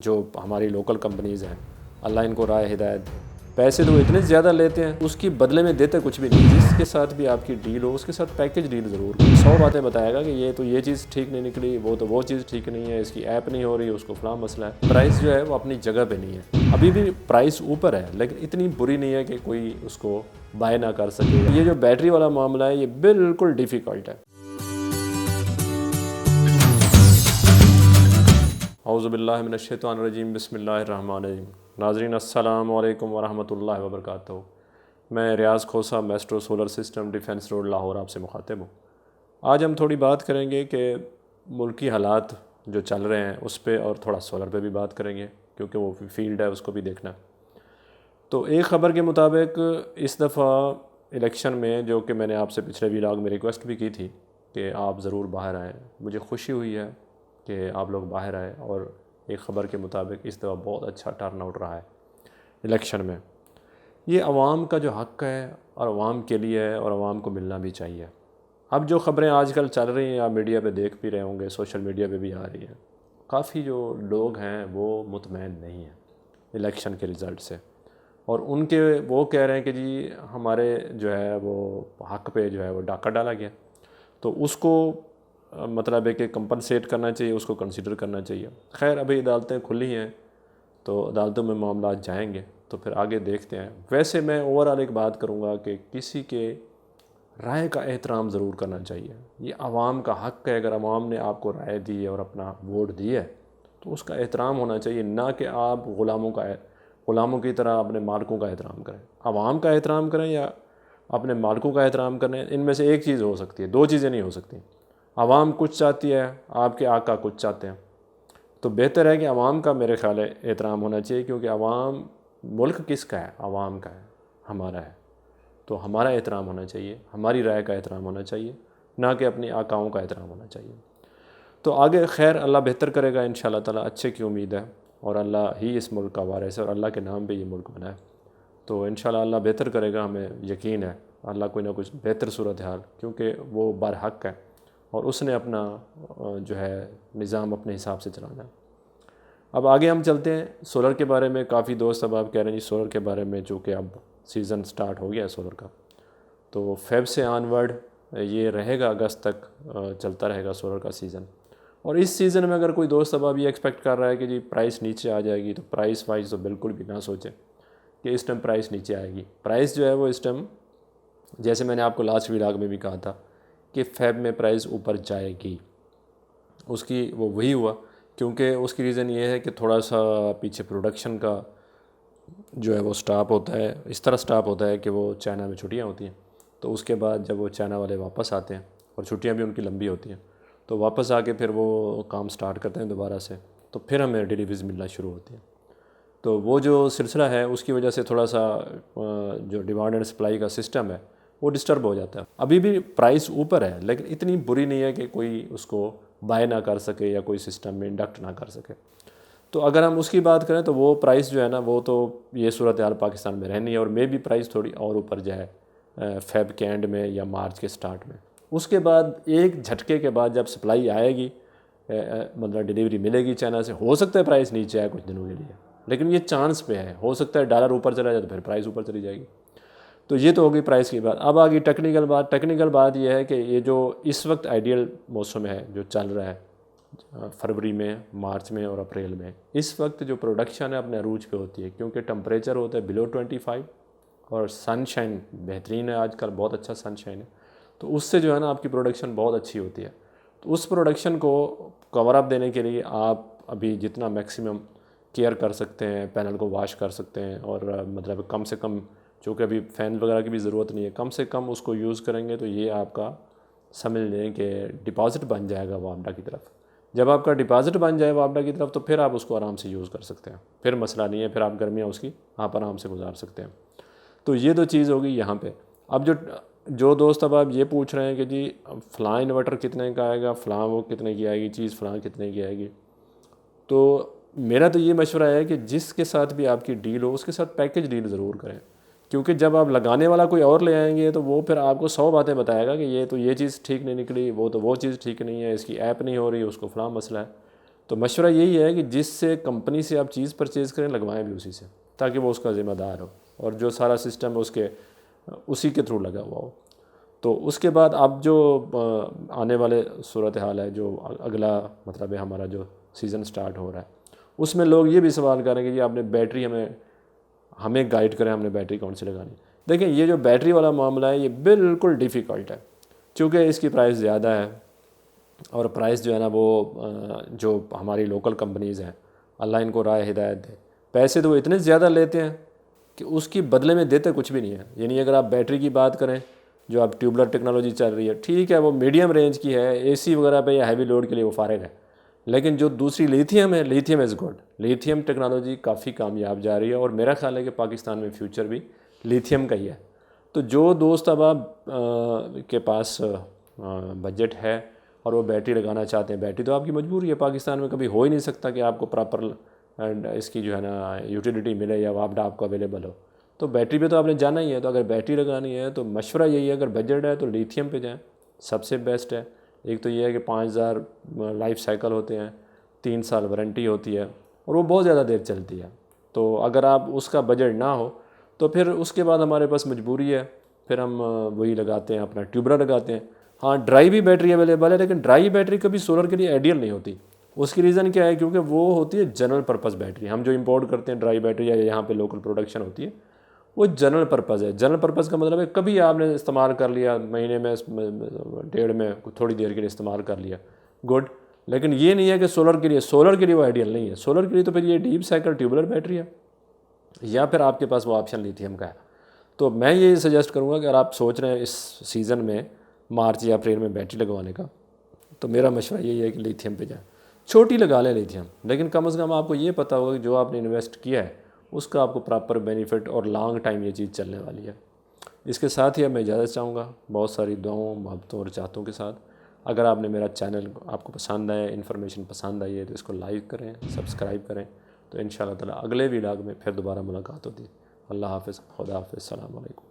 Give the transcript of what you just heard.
जो हमारी local companies हैं, अल्लाह इनको राय हिदायत दे। पैसे तो वो इतने ज़्यादा लेते हैं, उसकी बदले में देते कुछ भी नहीं। जिसके साथ भी आपकी डील हो उसके साथ पैकेज डील ज़रूर करें। 100 बातें बताएगा कि ये चीज़ ठीक नहीं निकली, वो चीज़ ठीक नहीं है, इसकी ऐप नहीं हो रही, उसको फलां मसला है। प्राइस जो है वो अपनी जगह पे नहीं है, अभी भी प्राइस ऊपर है, लेकिन इतनी बुरी नहीं है कि कोई उसको बाय ना कर सके। ये जो बैटरी वाला मामला है ये बिल्कुल डिफ़िकल्ट है। औज़ुबिल्लाहि मिनश्शैतानिर्रजीम बिस्मिल्लाहिर्रहमानिर्रहीम। नाज़रीन अस्सलामु अलैकुम वरहमतुल्लाहि वबरकातुहू। मैं Riaz Khosa, maestro solar system, defence road, Lahore आपसे मुखातिब हूँ। आज हम थोड़ी बात करेंगे कि मुल्की हालात जो चल रहे हैं उस पर, और थोड़ा सोलर पे भी बात करेंगे क्योंकि वो फील्ड है, उसको भी देखना है। तो एक ख़बर के मुताबिक इस दफ़ा इलेक्शन में, जो कि मैंने आपसे पिछले व्लॉग में रिक्वेस्ट भी की थी कि आप ज़रूर बाहर आएँ, मुझे खुशी हुई है कि आप लोग बाहर आए, और एक ख़बर के मुताबिक इस दफ़ा बहुत अच्छा टर्न आउट रहा है इलेक्शन में। ये आवाम का जो हक़ है और आवाम के लिए है, और आवाम को मिलना भी चाहिए। अब जो ख़बरें आजकल चल रही हैं, आप मीडिया पे देख भी रहे होंगे, सोशल मीडिया पे भी आ रही हैं, काफ़ी जो लोग हैं वो मुतमईन नहीं हैं इलेक्शन के रिज़ल्ट से, और उनके वो कह रहे हैं कि जी हमारे जो है वो हक़ पे जो है वो डाका डाला गया, तो उसको मतलब है कि कंपनसेट करना चाहिए, उसको कंसिडर करना चाहिए। खैर अभी अदालतें खुली हैं तो अदालतों में मामला जाएंगे, तो फिर आगे देखते हैं। वैसे मैं ओवरऑल एक बात करूँगा कि किसी के राय का एहतराम ज़रूर करना चाहिए। ये आवाम का हक़ है, अगर आवाम ने आपको राय दी है और अपना वोट दी है तो उसका एहतराम होना चाहिए, ना कि आप ग़ुलामों की तरह अपने मालिकों का एहतराम करें। आवाम का एहतराम करें या अपने मालिकों का एहतराम करें, इनमें से एक चीज़ हो सकती है, दो चीज़ें नहीं हो सकती। आवाम कुछ चाहती है, आपके आका कुछ चाहते हैं, तो बेहतर है कि आवाम का मेरे ख्याल है एहतराम होना चाहिए, क्योंकि आवाम, मुल्क किसका है? आवाम का है, हमारा है, तो हमारा एहतराम होना चाहिए, हमारी राय का एहतराम होना चाहिए, ना कि अपनी आकाओं का एहतराम होना चाहिए। तो आगे खैर अल्लाह बेहतर करेगा इंशाअल्लाह ताला, अच्छे की उम्मीद है, और अल्लाह ही इस मुल्क का वारिस है, और अल्लाह के नाम पे ये मुल्क बना है, तो इंशाअल्लाह अल्लाह बेहतर करेगा, हमें यकीन है अल्लाह कोई ना कुछ बेहतर सूरत हाल, क्योंकि वो बरहक है और उसने अपना जो है निज़ाम अपने हिसाब से चलाना है। अब आगे हम चलते हैं सोलर के बारे में। काफ़ी दोस्त अब आप कह रहे हैं जी सोलर के बारे में, चूँकि अब सीज़न स्टार्ट हो गया है सोलर का, तो फेब से ऑनवर्ड ये रहेगा, अगस्त तक चलता रहेगा सोलर का सीज़न। और इस सीज़न में अगर कोई दोस्त अब ये एक्सपेक्ट कर रहा है कि जी प्राइस नीचे आ जाएगी, तो प्राइस वाइज तो बिल्कुल भी ना सोचें कि इस टाइम प्राइस नीचे आएगी। प्राइस जो है वो इस टाइम, जैसे मैंने आपको लास्ट व्लॉग में भी कहा था कि फेब में प्राइस ऊपर जाएगी, उसकी वो वही हुआ, क्योंकि उसकी रीज़न ये है कि थोड़ा सा पीछे प्रोडक्शन का जो है वो स्टॉप होता है, इस तरह स्टॉप होता है कि वो चाइना में छुट्टियां होती हैं, तो उसके बाद जब वो चाइना वाले वापस आते हैं, और छुट्टियां भी उनकी लंबी होती हैं, तो वापस आके फिर वो काम स्टार्ट करते हैं दोबारा से, तो फिर हमें डिलीवरीज मिलना शुरू होती हैं। तो वो जो सिलसिला है उसकी वजह से थोड़ा सा जो डिमांड एंड सप्लाई का सिस्टम है वो डिस्टर्ब हो जाता है। अभी भी प्राइस ऊपर है, लेकिन इतनी बुरी नहीं है कि कोई उसको बाय ना कर सके या कोई सिस्टम में इंडक्ट ना कर सके। तो अगर हम उसकी बात करें तो वो प्राइस जो है ना, वो तो ये सूरत हाल पाकिस्तान में रहनी है, और मे भी प्राइस थोड़ी और ऊपर जाए फेब के एंड में या मार्च के स्टार्ट में। उसके बाद एक झटके के बाद जब सप्लाई आएगी, मतलब डिलीवरी मिलेगी चाइना से, हो सकता है प्राइस नीचे आए कुछ दिनों के लिए, लेकिन ये चांस पे है, हो सकता है डॉलर ऊपर चला जाए तो फिर प्राइस ऊपर चली जाएगी। तो ये तो होगी प्राइस की बात। अब आ गई टेक्निकल बात। टेक्निकल बात यह है कि ये जो इस वक्त आइडियल मौसम है जो चल रहा है फरवरी में, मार्च में और अप्रैल में, इस वक्त जो प्रोडक्शन है अपने अरूज पे होती है, क्योंकि टम्परेचर होता है बिलो 25, और सनशाइन बेहतरीन है, आजकल बहुत अच्छा सनशाइन है, तो उससे जो है ना आपकी प्रोडक्शन बहुत अच्छी होती है। तो उस प्रोडक्शन को कवर अप देने के लिए आप अभी जितना मैक्सिमम केयर कर सकते हैं, पैनल को वॉश कर सकते हैं, और मतलब कम से कम, चूँकि अभी फ़ैन वगैरह की भी ज़रूरत नहीं है, कम से कम उसको यूज़ करेंगे तो ये आपका समझ लें कि डिपॉज़िट बन जाएगा वापडा की तरफ। जब आपका डिपॉज़िट बन जाए वापडा की तरफ, तो फिर आप उसको आराम से यूज़ कर सकते हैं, फिर मसला नहीं है, फिर आप गर्मियाँ उसकी आप आराम से गुजार सकते हैं। तो ये तो चीज़ होगी यहाँ पे। अब जो दोस्त अब आप ये पूछ रहे हैं कि जी फ़लाँ इन्वर्टर कितने का आएगा, फ़लाँ वो कितने की आएगी चीज़, फ़लाँ कितने की आएगी, तो मेरा तो ये मशवरा है कि जिसके साथ भी आपकी डील हो उसके साथ पैकेज डील ज़रूर करें, क्योंकि जब आप लगाने वाला कोई और ले आएंगे तो वो फिर आपको 100 बातें बताएगा कि ये चीज़ ठीक नहीं निकली, वो चीज़ ठीक नहीं है, इसकी ऐप नहीं हो रही, उसको फलां मसला है। तो मशवरा यही है कि जिससे कंपनी से आप चीज़ परचेज़ करें लगवाएं भी उसी से, ताकि वो उसका ज़िम्मेदार हो और जो सारा सिस्टम है उसके उसी के थ्रू लगा हुआ हो। तो उसके बाद अब जो आने वाले सूरत हाल है, जो अगला मतलब है हमारा जो सीज़न स्टार्ट हो रहा है, उसमें लोग ये भी सवाल करेंगे कि आपने बैटरी हमें गाइड करें, हमने बैटरी कौन सी लगानी। देखें, ये जो बैटरी वाला मामला है ये बिल्कुल डिफ़िकल्ट है, चूँकि इसकी प्राइस ज़्यादा है और प्राइस जो है ना वो जो हमारी लोकल कंपनीज़ हैं, अल्लाह इनको राय हिदायत दे, पैसे तो वो इतने ज़्यादा लेते हैं कि उसकी बदले में देते कुछ भी नहीं है। यानी अगर आप बैटरी की बात करें, जो अब ट्यूबलर टेक्नोलॉजी चल रही है, ठीक है वो मीडियम रेंज की है, एसी वगैरह पे या हैवी लोड के लिए वो फारग है, लेकिन जो दूसरी लिथियम है, lithium is good, lithium technology काफ़ी कामयाब जा रही है और मेरा ख्याल है कि पाकिस्तान में फ्यूचर भी लिथियम का ही है। तो जो दोस्त अब आप के पास बजट है और वो बैटरी लगाना चाहते हैं, बैटरी तो आपकी मजबूरी है, पाकिस्तान में कभी हो ही नहीं सकता कि आपको प्रॉपर इसकी जो है ना यूटिलिटी मिले या वापडा आपको अवेलेबल हो, तो बैटरी पे तो आपने जाना ही है। तो अगर बैटरी लगानी है तो मशवरा यही है, अगर बजट है तो लिथियम पे जाएं, सबसे बेस्ट है। एक तो ये है कि 5000 लाइफ साइकिल होते हैं, 3 साल वारंटी होती है और वो बहुत ज़्यादा देर चलती है। तो अगर आप उसका बजट ना हो तो फिर उसके बाद हमारे पास मजबूरी है, फिर हम वही लगाते हैं, अपना ट्यूबलर लगाते हैं। हाँ, ड्राई भी बैटरी अवेलेबल है, लेकिन ड्राई बैटरी कभी सोलर के लिए आइडियल नहीं होती। उसकी रीज़न क्या है, क्योंकि वो होती है जनरल पर्पज़ बैटरी। हम जो इंपोर्ट करते हैं ड्राई बैटरी या यहाँ पे लोकल प्रोडक्शन होती है, वो जनरल पर्पज़ है। जनरल पर्पज़ का मतलब है कभी आपने इस्तेमाल कर लिया, महीने में 1.5 में थोड़ी देर के लिए इस्तेमाल कर लिया, गुड। लेकिन ये नहीं है कि सोलर के लिए वो आइडियल नहीं है। सोलर के लिए तो फिर ये डीप साइकिल ट्यूबलर बैटरी है, या फिर आपके पास वो ऑप्शन लिथियम का है। तो मैं ये सजेस्ट करूँगा कि अगर आप सोच रहे हैं इस सीज़न में मार्च या अप्रैल में बैटरी लगवाने का, तो मेरा मशवरा यही है कि लिथियम पे जाएँ। छोटी लगा लें लिथियम, लेकिन कम से कम आपको ये पता होगा कि जो आपने इन्वेस्ट किया है उसका आपको प्रॉपर बेनिफिट और लॉन्ग टाइम ये चीज़ चलने वाली है। इसके साथ ही अब मैं इजाज़त चाहूँगा, बहुत सारी दुआओं, मोहब्बतों और चाहतों के साथ। अगर आपने मेरा चैनल आपको पसंद आया, इन्फॉर्मेशन पसंद आई है, तो इसको लाइक करें, सब्सक्राइब करें। तो इंशाअल्लाह ताला अगले व्लॉग में फिर दोबारा मुलाकात होती है। अल्लाह हाफ़िज़, खुदा हाफ़िज़, अस्सलाम वालेकुम।